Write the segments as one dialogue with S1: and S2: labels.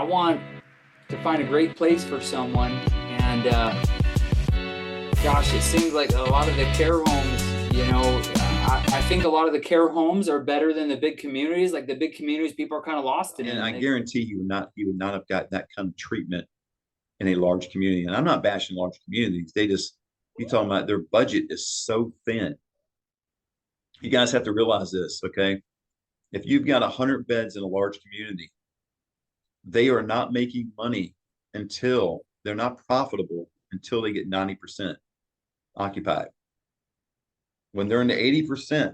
S1: want to find a great place for someone, and gosh, it seems like a lot of the care homes, I think a lot of the care homes are better than the big communities. Like the big communities, people are kind of lost in it.
S2: And I guarantee you would not have gotten that kind of treatment in a large community. And I'm not bashing large communities. You're talking about their budget is so thin. You guys have to realize this, okay? If you've got 100 beds in a large community, they are not making money until they're not profitable until they get 90% occupied. When they're in the 80%,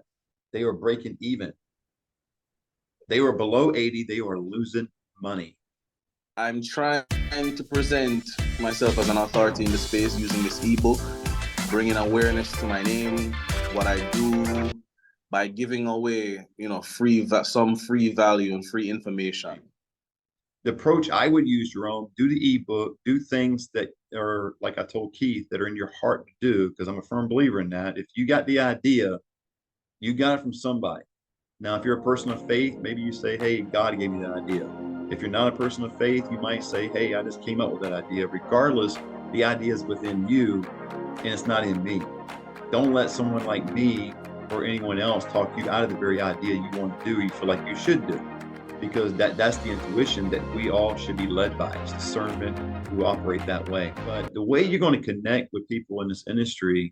S2: they are breaking even. They were below 80, they are losing money.
S3: I'm trying to present myself as an authority in the space using this ebook, bringing awareness to my name, what I do, by giving away, some free value and free information.
S2: The approach I would use, Jerome, do the ebook, do things that are, like I told Keith, that are in your heart to do, because I'm a firm believer in that. If you got the idea, you got it from somebody. Now, if you're a person of faith, maybe you say, hey, God gave me that idea. If you're not a person of faith, you might say, hey, I just came up with that idea. Regardless, the idea is within you and it's not in me. Don't let someone like me or anyone else talk you out of the very idea you want to do, you feel like you should do. Because that's the intuition that we all should be led by. It's discernment who operate that way. But the way you're going to connect with people in this industry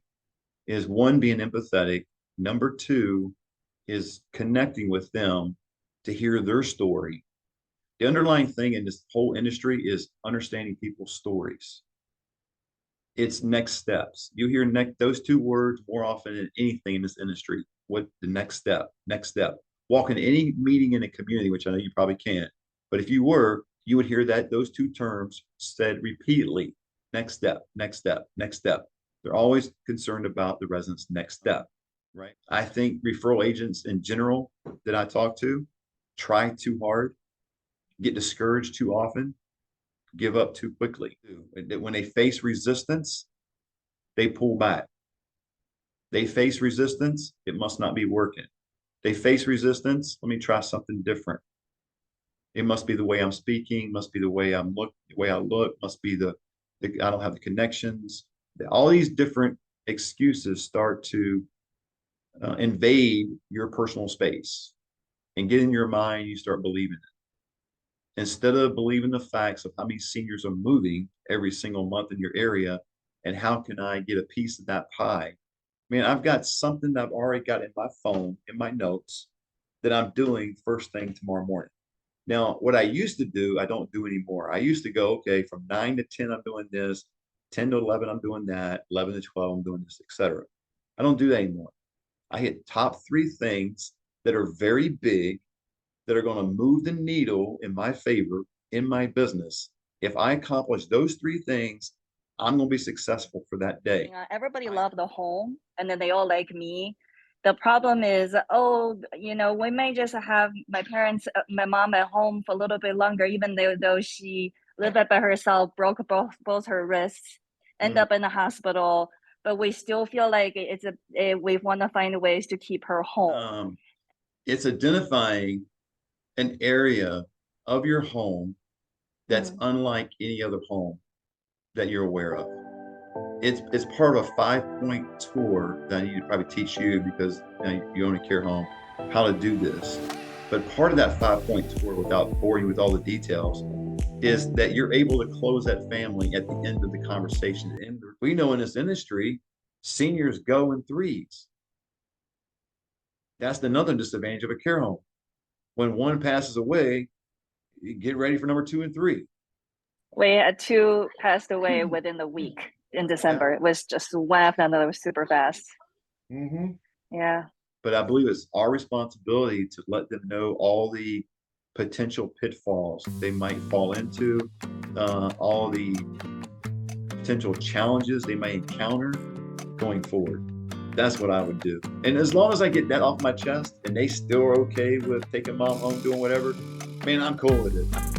S2: is, one, being empathetic. Number two is connecting with them to hear their story. The underlying thing in this whole industry is understanding people's stories. It's next steps. You hear those two words more often than anything in this industry. What the next step? Next step. Walk into any meeting in a community, which I know you probably can't, but if you were, you would hear those two terms said repeatedly. Next step, next step, next step. They're always concerned about the resident's next step, right? I think referral agents in general that I talk to try too hard, get discouraged too often, give up too quickly. When they face resistance, they pull back. They face resistance, it must not be working. They face resistance, let me try something different. It must be the way I'm speaking, must be the way I look, must be I don't have the connections. All these different excuses start to invade your personal space and get in your mind. You start believing it. Instead of believing the facts of how many seniors are moving every single month in your area and how can I get a piece of that pie. Man, I've got something that I've already got in my phone, in my notes, that I'm doing first thing tomorrow morning. Now, what I used to do, I don't do anymore. I used to go, okay, from 9 to 10, I'm doing this, 10 to 11, I'm doing that, 11 to 12, I'm doing this, etc. I don't do that anymore. I hit top 3 things that are very big, that are going to move the needle in my favor, in my business. If I accomplish those 3 things, I'm going to be successful for that day.
S4: Everybody loved the home, and then they all like me. The problem is, we may just have my mom at home for a little bit longer, even though she lived by herself, broke both her wrists, end up in the hospital. But we still feel like we want to find ways to keep her home.
S2: It's identifying an area of your home that's unlike any other home that you're aware of. It's part of a 5-point tour that I need to probably teach you, because you own a care home, how to do this. But part of that 5-point tour, without boring you with all the details, is that you're able to close that family at the end of the conversation. And we know in this industry, seniors go in threes. That's another disadvantage of a care home. When one passes away, you get ready for number 2 and 3.
S4: We had 2 passed away within the week in December. It was just one after another. It was super fast. Yeah.
S2: But I believe it's our responsibility to let them know all the potential pitfalls they might fall into, all the potential challenges they may encounter going forward. That's what I would do. And as long as I get that off my chest and they still are okay with taking mom home, doing whatever, man, I'm cool with it.